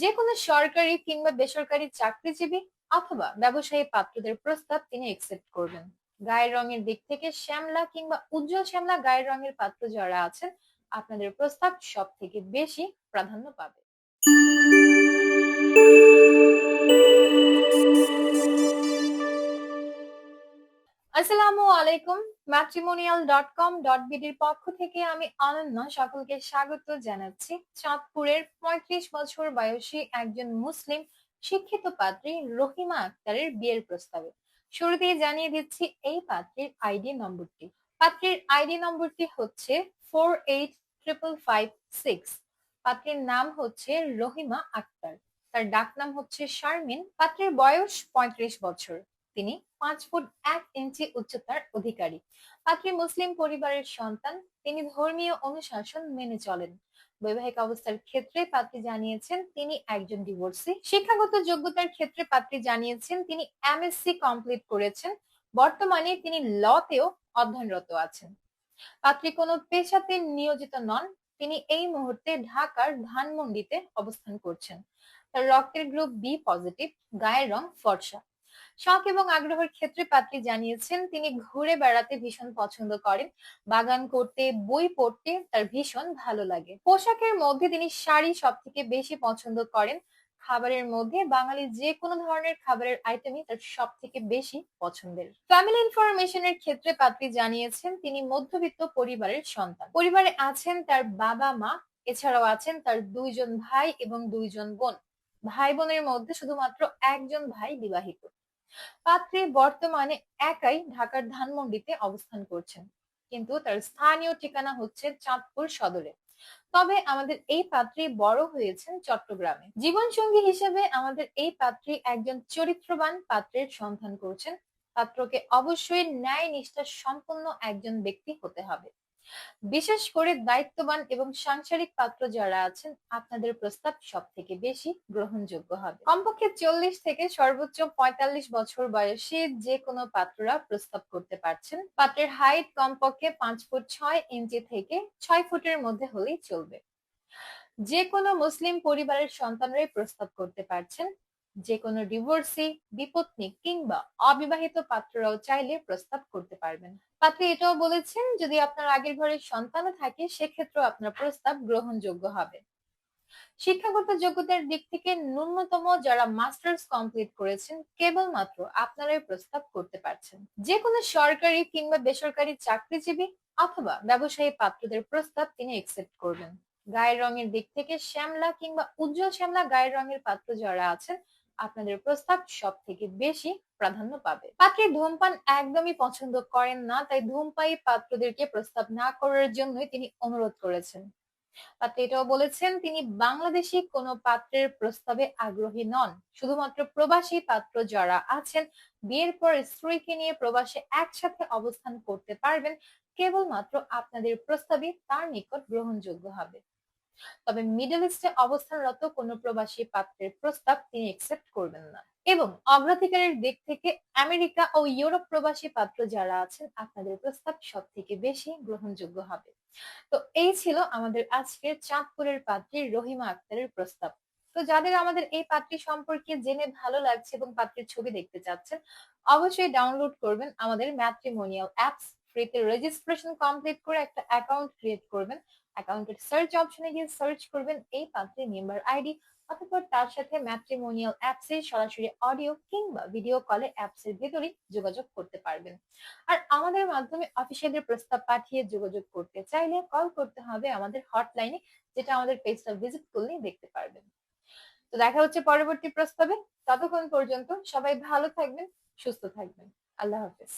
যেকোনো সরকারি কিংবা বেসরকারি চাকরিজীবী অথবা ব্যবসায়ী পাত্রদের প্রস্তাব তিনি একসেপ্ট করবেন। গায়ের রঙের দিক থেকে শ্যামলা কিংবা উজ্জ্বল শ্যামলা গায়ের রঙের পাত্র যারা আছেন, আপনাদের প্রস্তাব সব থেকে বেশি প্রাধান্য পাবে। আসসালামু আলাইকুম। matrimonial.com.bd এর পক্ষ থেকে আমি অনন্য সকলকে স্বাগত জানাচ্ছি চাঁদপুরের ৩৫ বছর বয়সী একজন মুসলিম শিক্ষিত পাত্রী রহিমা আক্তারের বিয়ের প্রস্তাবে। শুরুতেই জানিয়ে দিচ্ছি এই পাত্রীর আইডি নম্বরটি। পাত্রীর আইডি নম্বরটি হচ্ছে 485556। পাত্রীর নাম হচ্ছে রহিমা আক্তার। তার ডাকনাম হচ্ছে শারমিন। পাত্রীর বয়স ৩৫ বছর। তিনি 5 ফুট 1 ইঞ্চি উচ্চতার অধিকারী। পাত্রী মুসলিম পরিবারের সন্তান। তিনি ধর্মীয় অনুশাসন মেনে চলেন। বৈবাহিক অবস্থার ক্ষেত্রে পাত্রী জানিয়েছেন তিনি একজন ডিভোর্সি। শিক্ষাগত যোগ্যতার ক্ষেত্রে পাত্রী জানিয়েছেন তিনি এমএসসি কমপ্লিট করেছেন। বর্তমানে তিনি লতেও অধ্যয়নরত আছেন। পাত্রী কোনো পেশাতে নিয়োজিত নন। তিনি এই মুহূর্তে ঢাকার ধানমন্ডিতে অবস্থান করছেন। তার রক্তের গ্রুপ বি পজিটিভ। গায়ের রং ফর্সা। শখ এবং আগ্রহের ক্ষেত্রে পাত্রী জানিয়েছেন তিনি ঘুরে বেড়াতে ভীষণ পছন্দ করেন। বাগান করতে, বই পড়তে তার ভীষণ ভালো লাগে। পোশাকের মধ্যে তিনি শাড়ি সব থেকে বেশি পছন্দ করেন। খাবারের মধ্যে বাঙালি যে কোনো ধরনের খাবারের আইটেমই তার সব থেকে বেশি পছন্দের। ফ্যামিলি ইনফরমেশনের ক্ষেত্রে পাত্রী জানিয়েছেন তিনি মধ্যবিত্ত পরিবারের সন্তান। পরিবারে আছেন তার বাবা মা, এছাড়াও আছেন তার 2 জন ভাই এবং 2 জন বোন। ভাই বোনের মধ্যে শুধুমাত্র একজন ভাই বিবাহিত। পাত্রী বর্তমানে একাই ঢাকার ধানমন্ডিতে অবস্থান করছেন, কিন্তু তার স্থানীয় ঠিকানা হচ্ছে চাঁদপুর সদরে। তবে আমাদের এই পাত্রী বড় হয়েছেন চট্টগ্রামে। জীবনসঙ্গী হিসেবে আমাদের এই পাত্রী একজন চরিত্রবান পাত্রের সন্ধান করছেন। পাত্রকে অবশ্যই ন্যায় নিষ্ঠা সম্পন্ন একজন ব্যক্তি হতে হবে। বিশেষ করে দায়িত্ববান এবং সাংসারিক পাত্র যারা আছেন, আপনাদের প্রস্তাব সব থেকে বেশি গ্রহণযোগ্য হবে। কমপক্ষে 40 থেকে সর্বোচ্চ 45 বছর বয়সী যে কোনো পাত্ররা প্রস্তাব করতে পারছেন। পাত্রের হাইট কমপক্ষে 5 ফুট 6 ইঞ্চি থেকে 6 ফুটের মধ্যে হলেই চলবে। যে কোনো মুসলিম পরিবারের সন্তানরাই প্রস্তাব করতে পারছেন। যে কোনো ডিভোর্সি, বিপত্নিক কিংবা অবিবাহিত পাত্ররাও চাইলে প্রস্তাব করতে পারবেন। পাত্রী এটাও বলেছেন যদি আপনার আগের ঘরের সন্তানও থাকে সেক্ষেত্রেও আপনার প্রস্তাব গ্রহণযোগ্য হবে। শিক্ষাগত যোগ্যতার দিক থেকে ন্যূনতম যারা মাস্টার্স কমপ্লিট করেছেন কেবলমাত্র আপনারাই প্রস্তাব করতে পারছেন। যে কোনো সরকারি কিংবা বেসরকারি চাকরিজীবী অথবা ব্যবসায়ী পাত্রদের প্রস্তাব তিনি একসেপ্ট করবেন। গায়ের রঙের দিক থেকে শ্যামলা কিংবা উজ্জ্বল শ্যামলা গায়ের রঙের পাত্র যারা আছেন, আপনাদের প্রস্তাব সব থেকে বেশি প্রাধান্য পাবে। পাত্রী ধূমপান একদমই পছন্দ করেন না, তাই ধূমপায়ী পাত্রদেরকে প্রস্তাব না করার জন্যই তিনি অনুরোধ করেছেন। পাত্রী এটাও বলেছেন তিনি বাংলাদেশি কোনো পাত্রের প্রস্তাবে আগ্রহী নন। শুধুমাত্র প্রবাসী পাত্র যারা আছেন, বিয়ের পর স্ত্রীকে নিয়ে প্রবাসে একসাথে অবস্থান করতে পারবেন, কেবলমাত্র আপনাদের প্রস্তাবই তার নিকট গ্রহণযোগ্য হবে। তবে মিডল ইস্টে অবস্থানরত কোনো প্রবাসী পাত্রের প্রস্তাব তিনি একসেপ্ট করবেন না। এবং অগ্রাধিকারের দিক থেকে আমেরিকা ও ইউরোপ প্রবাসী পাত্র যারা আছেন, আপনাদের প্রস্তাব সব থেকে বেশি গ্রহণযোগ্য হবে। তো এই ছিল আমাদের আজকের চাঁদপুরের পাত্রী রহিমা আক্তারের প্রস্তাব। তো যাদের আমাদের এই পাত্রী সম্পর্কে জেনে ভালো লাগছে এবং পাত্রীর ছবি দেখতে চাচ্ছেন, অবশ্যই ডাউনলোড করবেন আমাদের ম্যাট্রিমোনিয়াল অ্যাপস। ফ্রিতে রেজিস্ট্রেশন কমপ্লিট করে একটা অ্যাকাউন্ট ক্রিয়েট করবেন। অ্যাকাউন্টের সার্চ অপশনে গিয়ে সার্চ করবেন এই পাত্রীর মেম্বার আইডি, অথবা তার সাথে ম্যাট্রিমোনিয়াল অ্যাপস এ সরাসরি অডিও কিংবা ভিডিও কলে অ্যাপস এর ভেতরেই যোগাযোগ করতে পারবেন। আর আমাদের মাধ্যমে অফিসিয়ালদের প্রস্তাব পাঠিয়ে যোগাযোগ করতে চাইলে কল করতে হবে আমাদের হটলাইনে, যেটা আমাদের পেজটা ভিজিট করলেই দেখতে পারবেন। তো দেখা হচ্ছে পরবর্তী প্রস্তাবে। ততক্ষণ পর্যন্ত সবাই ভালো থাকবেন, সুস্থ থাকবেন। আল্লাহ হাফেজ।